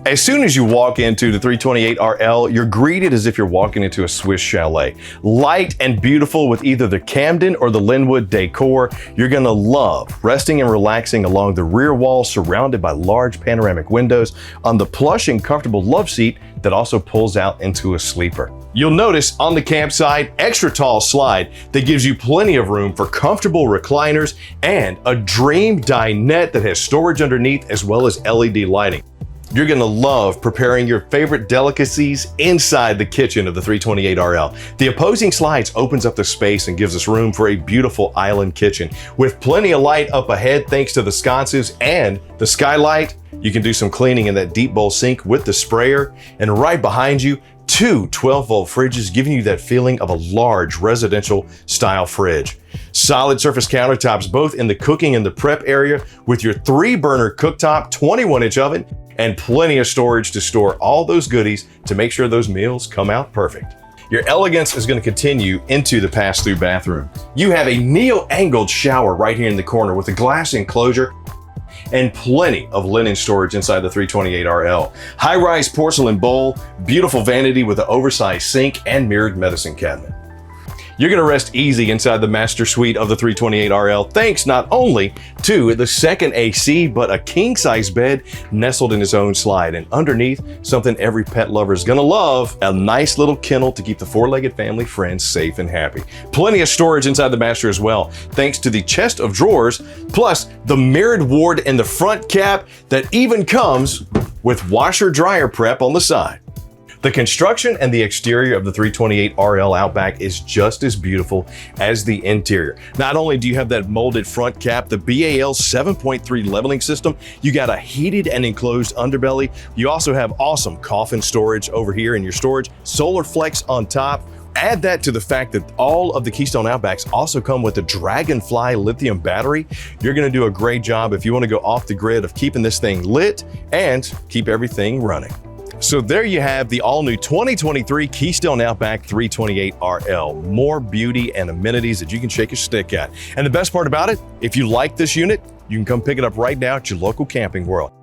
As soon as you walk into the 328RL, you're greeted as if you're walking into a Swiss chalet. Light and beautiful with either the Camden or the Linwood decor, you're gonna love resting and relaxing along the rear wall surrounded by large panoramic windows on the plush and comfortable love seat that also pulls out into a sleeper. You'll notice on the campsite, extra tall slide that gives you plenty of room for comfortable recliners and a dream dinette that has storage underneath as well as LED lighting. You're gonna love preparing your favorite delicacies inside the kitchen of the 328RL. The opposing slides opens up the space and gives us room for a beautiful island kitchen. With plenty of light up ahead thanks to the sconces and the skylight, you can do some cleaning in that deep bowl sink with the sprayer. And right behind you, two 12-volt fridges giving you that feeling of a large residential style fridge. Solid surface countertops both in the cooking and the prep area with your 3-burner cooktop, 21-inch oven, and plenty of storage to store all those goodies to make sure those meals come out perfect. Your elegance is going to continue into the pass-through bathroom. You have a neo-angled shower right here in the corner with a glass enclosure and plenty of linen storage inside the 328RL. High-rise porcelain bowl, beautiful vanity with an oversized sink and mirrored medicine cabinet. You're gonna rest easy inside the master suite of the 328RL thanks not only to the second AC, but a king-size bed nestled in its own slide. And underneath, something every pet lover is gonna love, a nice little kennel to keep the 4-legged family friends safe and happy. Plenty of storage inside the master as well, thanks to the chest of drawers, plus the mirrored ward in the front cap that even comes with washer-dryer prep on the side. The construction and the exterior of the 328RL Outback is just as beautiful as the interior. Not only do you have that molded front cap, the BAL 7.3 leveling system, you got a heated and enclosed underbelly. You also have awesome coffin storage over here in your storage, solar flex on top. Add that to the fact that all of the Keystone Outbacks also come with a Dragonfly lithium battery. You're gonna do a great job if you wanna go off the grid of keeping this thing lit and keep everything running. So there you have the all-new 2023 Keystone Outback 328RL. More beauty and amenities that you can shake your stick at. And the best part about it, if you like this unit, you can come pick it up right now at your local Camping World.